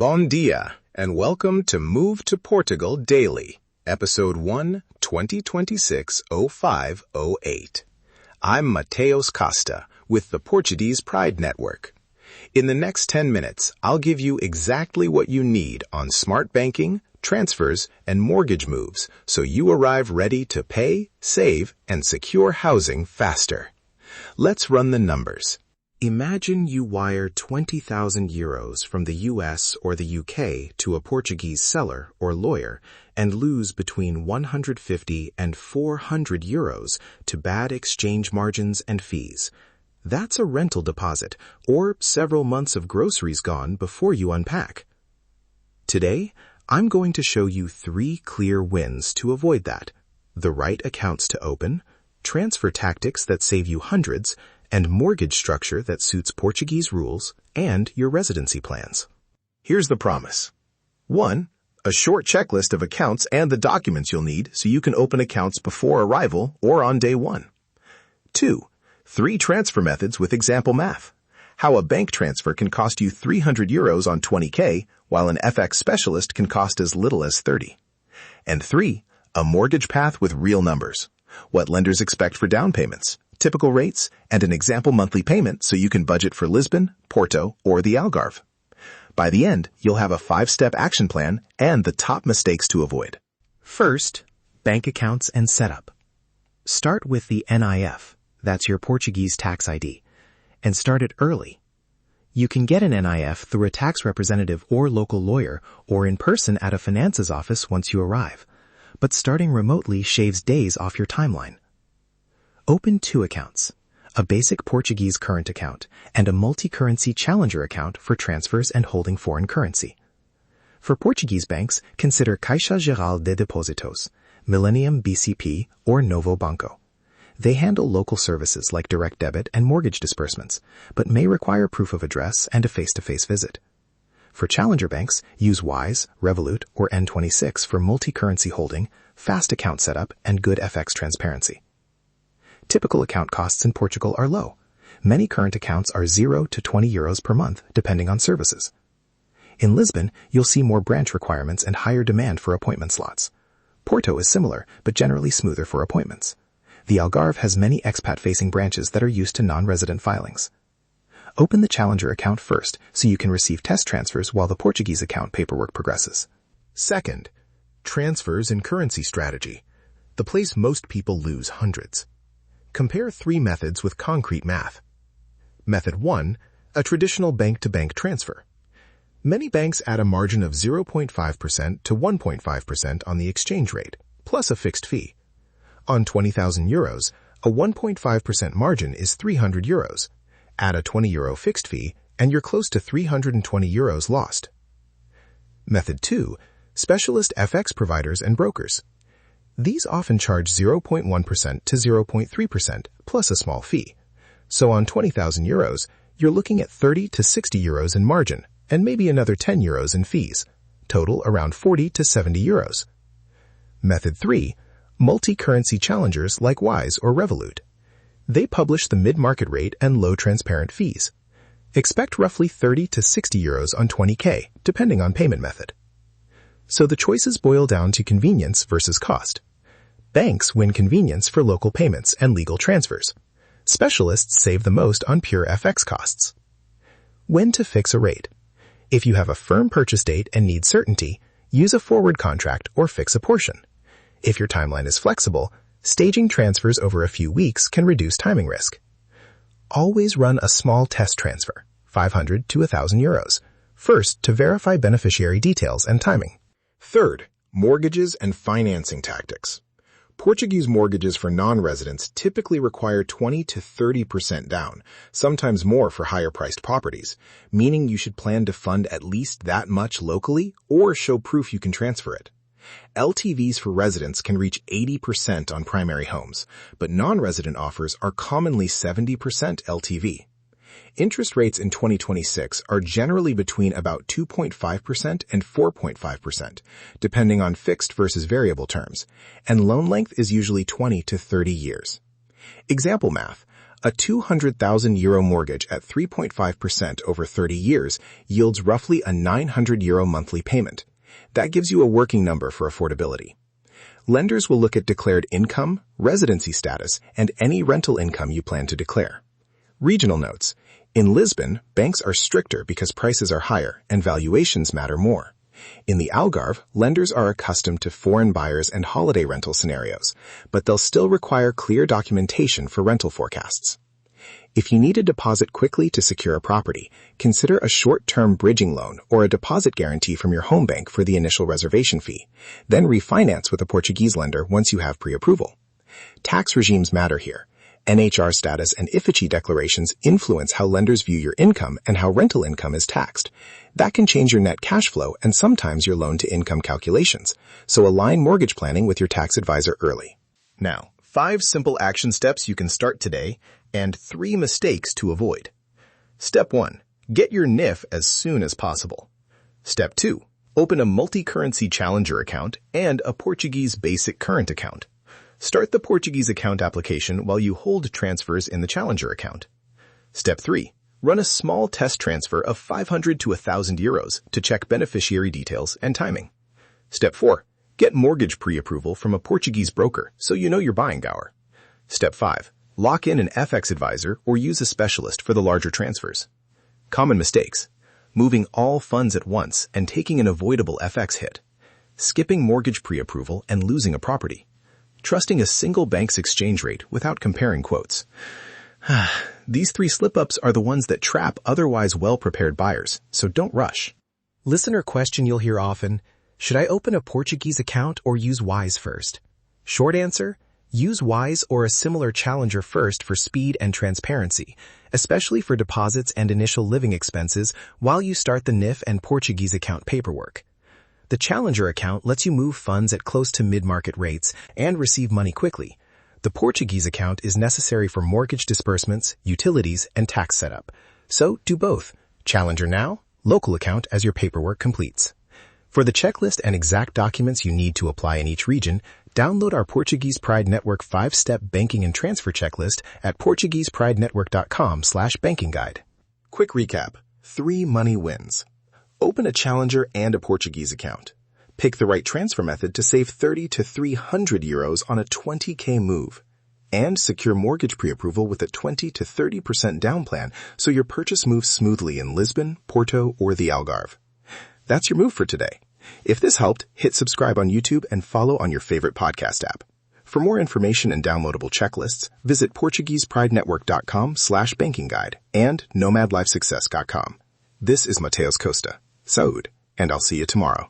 Bon dia, and welcome to Move to Portugal Daily, Episode 1, 2026-0508. I'm Mateus Costa with the Portuguese Pride Network. In the next 10 minutes, I'll give you exactly what you need on smart banking, transfers, and mortgage moves so you arrive ready to pay, save, and secure housing faster. Let's run the numbers. Imagine you wire 20,000 euros from the US or the UK to a Portuguese seller or lawyer and lose between 150 and 400 euros to bad exchange margins and fees. That's a rental deposit or several months of groceries gone before you unpack. Today, I'm going to show you 3 clear wins to avoid that: the right accounts to open, transfer tactics that save you hundreds, and mortgage structure that suits Portuguese rules and your residency plans. Here's the promise. 1. A short checklist of accounts and the documents you'll need so you can open accounts before arrival or on day 1. 2. 3 transfer methods with example math. How a bank transfer can cost you 300 euros on 20K, while an FX specialist can cost as little as 30. And 3. A mortgage path with real numbers. What lenders expect for down payments, typical rates, and an example monthly payment so you can budget for Lisbon, Porto, or the Algarve. By the end, you'll have a 5-step action plan and the top mistakes to avoid. First, bank accounts and setup. Start with the NIF, that's your Portuguese tax ID, and start it early. You can get an NIF through a tax representative or local lawyer or in person at a finances office once you arrive, but starting remotely shaves days off your timeline. Open 2 accounts, a basic Portuguese current account and a multi-currency challenger account for transfers and holding foreign currency. For Portuguese banks, consider Caixa Geral de Depósitos, Millennium BCP, or Novo Banco. They handle local services like direct debit and mortgage disbursements, but may require proof of address and a face-to-face visit. For challenger banks, use Wise, Revolut, or N26 for multi-currency holding, fast account setup, and good FX transparency. Typical account costs in Portugal are low. Many current accounts are 0 to 20 euros per month, depending on services. In Lisbon, you'll see more branch requirements and higher demand for appointment slots. Porto is similar, but generally smoother for appointments. The Algarve has many expat-facing branches that are used to non-resident filings. Open the challenger account first so you can receive test transfers while the Portuguese account paperwork progresses. Second, transfers and currency strategy, the place most people lose hundreds. Compare 3 methods with concrete math. Method 1, a traditional bank-to-bank transfer. Many banks add a margin of 0.5% to 1.5% on the exchange rate, plus a fixed fee. On 20,000 euros, a 1.5% margin is 300 euros. Add a 20 euro fixed fee, and you're close to 320 euros lost. Method 2, specialist FX providers and brokers. These often charge 0.1% to 0.3% plus a small fee. So on 20,000 euros, you're looking at 30 to 60 euros in margin and maybe another 10 euros in fees. Total around 40 to 70 euros. Method 3, multi-currency challengers like Wise or Revolut. They publish the mid-market rate and low transparent fees. Expect roughly 30 to 60 euros on 20K, depending on payment method. So the choices boil down to convenience versus cost. Banks win convenience for local payments and legal transfers. Specialists save the most on pure FX costs. When to fix a rate. If you have a firm purchase date and need certainty, use a forward contract or fix a portion. If your timeline is flexible, staging transfers over a few weeks can reduce timing risk. Always run a small test transfer, 500 to 1,000 euros, first to verify beneficiary details and timing. Third, mortgages and financing tactics. Portuguese mortgages for non-residents typically require 20 to 30% down, sometimes more for higher-priced properties, meaning you should plan to fund at least that much locally or show proof you can transfer it. LTVs for residents can reach 80% on primary homes, but non-resident offers are commonly 70% LTV. Interest rates in 2026 are generally between about 2.5% and 4.5%, depending on fixed versus variable terms, and loan length is usually 20 to 30 years. Example math. A €200,000 mortgage at 3.5% over 30 years yields roughly a €900 monthly payment. That gives you a working number for affordability. Lenders will look at declared income, residency status, and any rental income you plan to declare. Regional notes. In Lisbon, banks are stricter because prices are higher and valuations matter more. In the Algarve, lenders are accustomed to foreign buyers and holiday rental scenarios, but they'll still require clear documentation for rental forecasts. If you need a deposit quickly to secure a property, consider a short-term bridging loan or a deposit guarantee from your home bank for the initial reservation fee. Then refinance with a Portuguese lender once you have pre-approval. Tax regimes matter here. NHR status and IFICI declarations influence how lenders view your income and how rental income is taxed. That can change your net cash flow and sometimes your loan-to-income calculations, so align mortgage planning with your tax advisor early. Now, 5 simple action steps you can start today and 3 mistakes to avoid. Step 1. Get your NIF as soon as possible. Step 2. Open a multi-currency challenger account and a Portuguese basic current account. Start the Portuguese account application while you hold transfers in the Challenger account. Step 3. Run a small test transfer of €500 to €1,000 to check beneficiary details and timing. Step 4. Get mortgage pre-approval from a Portuguese broker so you know your buying hour. Step 5. Lock in an FX advisor or use a specialist for the larger transfers. Common mistakes. Moving all funds at once and taking an avoidable FX hit. Skipping mortgage pre-approval and losing a property. Trusting a single bank's exchange rate without comparing quotes. These 3 slip-ups are the ones that trap otherwise well-prepared buyers, so don't rush. Listener question you'll hear often, should I open a Portuguese account or use Wise first? Short answer, use Wise or a similar challenger first for speed and transparency, especially for deposits and initial living expenses while you start the NIF and Portuguese account paperwork. The Challenger account lets you move funds at close to mid-market rates and receive money quickly. The Portuguese account is necessary for mortgage disbursements, utilities, and tax setup. So do both. Challenger now, local account as your paperwork completes. For the checklist and exact documents you need to apply in each region, download our Portuguese Pride Network 5-step banking and transfer checklist at portuguesepridenetwork.com/banking guide. Quick recap. 3 money wins. Open a Challenger and a Portuguese account. Pick the right transfer method to save €30 to €300 on a $20K move. And secure mortgage pre-approval with a 20 to 30% down plan so your purchase moves smoothly in Lisbon, Porto, or the Algarve. That's your move for today. If this helped, hit subscribe on YouTube and follow on your favorite podcast app. For more information and downloadable checklists, visit portuguesepridenetwork.com/banking guide and nomadlifesuccess.com. This is Mateus Costa. Saúde, and I'll see you tomorrow.